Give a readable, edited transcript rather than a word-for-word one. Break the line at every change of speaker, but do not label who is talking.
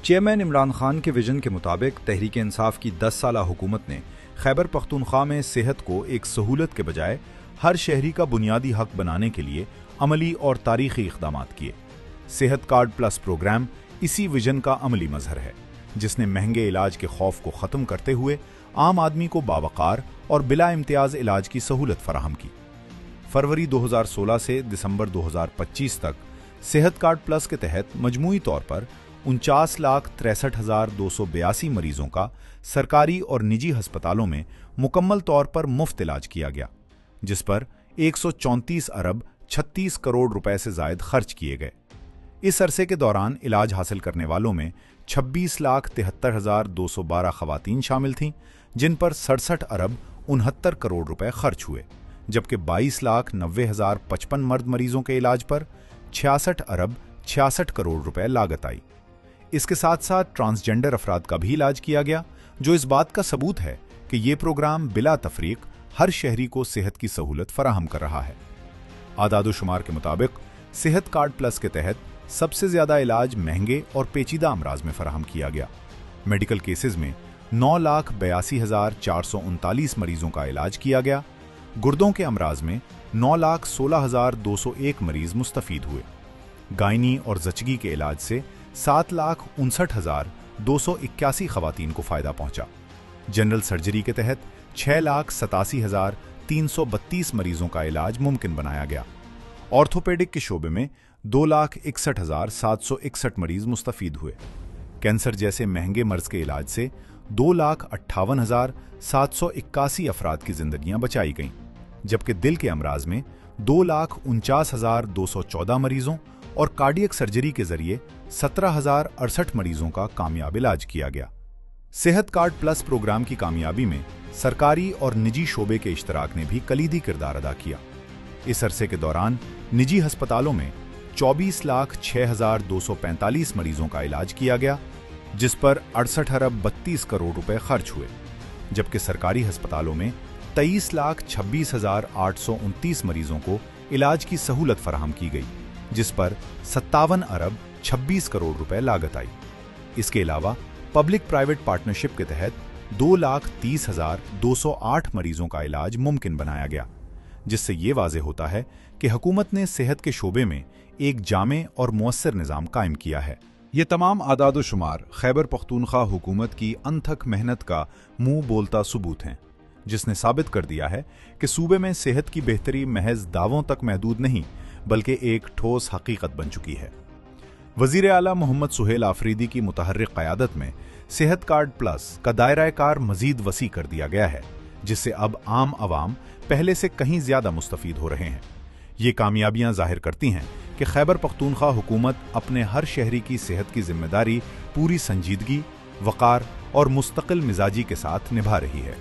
Chairman Imran Khan के vision के मुताबिक तहरीक इंसाफ की 10 साला हुकूमत ने खैबर पख्तूनख्वा में सेहत को एक सहूलत के बजाय हर शहरी का बुनियादी हक बनाने के लिए अमली और तारीखी इक़दामात किए। सेहत कार्ड प्लस प्रोग्राम इसी विजन का अमली मजहर है, जिसने महंगे इलाज के खौफ को ख़त्म करते हुए आम आदमी को बावकार और बिला इम्तियाज इलाज की सहूलत फराहम की। फरवरी 2016 से दिसंबर 2025 तक सेहत कार्ड प्लस के तहत मजमूई तौर पर 49,63,282 मरीजों का सरकारी और निजी अस्पतालों में मुकम्मल तौर पर मुफ्त इलाज किया गया, जिस पर 134 अरब 36 करोड़ रुपए से जायद खर्च किए गए। इस अरसे के दौरान इलाज हासिल करने वालों में 26,73,212 खवातीन शामिल थीं, जिन पर 67 अरब 69 करोड़ रुपए खर्च हुए, जबकि 22,90,055 मर्द मरीजों के इलाज पर 66 अरब 66 करोड़ रुपए लागत आई। इसके साथ साथ ट्रांसजेंडर अफराद का भी इलाज किया गया, जो इस बात का सबूत है कि ये प्रोग्राम बिला तफरीक हर शहरी को सेहत की सहूलत फराहम कर रहा है। आदादोशुमार के मुताबिक सेहत कार्ड प्लस के तहत सबसे ज्यादा इलाज महंगे और पेचीदा अमराज में फराहम किया गया। मेडिकल केसेस में 9,82,439 मरीजों का इलाज किया गया। गुर्दों के अमराज में 9,16,201 मरीज मुस्तफीद हुए। गायनी और जचगी के इलाज से 7,59,281 खवातीन को फायदा पहुंचा। जनरल सर्जरी के तहत 6,87,332 मरीजों का इलाज मुमकिन बनाया गया। ऑर्थोपेडिक के शोबे में 2,61,761 मरीज मुस्तफीद हुए। कैंसर जैसे महंगे मर्ज के इलाज से 2,58,781 अफराद की जिंदगियां बचाई गईं, जबकि दिल के अमराज में 2,49,214 मरीजों और कार्डियक सर्जरी के जरिए 17,068 मरीजों का कामयाब इलाज किया गया। सेहत कार्ड प्लस प्रोग्राम की कामयाबी में सरकारी और निजी शोबे के इश्तराक ने भी कलीदी किरदार अदा किया। इस अरसे के दौरान निजी अस्पतालों में 24,06,245 मरीजों का इलाज किया गया, जिस पर 68 अरब 32 करोड़ रुपए खर्च हुए, जबकि सरकारी अस्पतालों में 23,26,829 मरीजों को इलाज की सहूलत फराहम की गई, जिस पर 57 अरब 26 करोड़ रुपए लागत आई। इसके अलावा पब्लिक प्राइवेट पार्टनरशिप के तहत 2,30,208 मरीजों का इलाज मुमकिन बनाया गया, जिससे ये वाज़ेह होता है कि हुकूमत ने सेहत के शोबे में एक जामे और मुअस्सर निज़ाम कायम किया है। ये तमाम आदाद व शुमार खैबर पख्तूनख्वा हुकूमत की अनथक मेहनत का मुंह बोलता सबूत हैं, जिसने साबित कर दिया है कि सूबे में सेहत की बेहतरी महज दावों तक महदूद नहीं, बल्कि एक ठोस हकीकत बन चुकी है। वज़ीर आला मोहम्मद सुहेल आफरीदी की मुतहर्रिक क़यादत में सेहत कार्ड प्लस का दायरा कार मजीद वसी कर दिया गया है, जिससे अब आम आवाम पहले से कहीं ज्यादा मुस्तफीद हो रहे हैं। ये कामयाबियां जाहिर करती हैं कि खैबर पख्तूनख्वा हुकूमत अपने हर शहरी की सेहत की जिम्मेदारी पूरी संजीदगी, वक़ार और मुस्तकिल मिजाजी के साथ निभा रही है।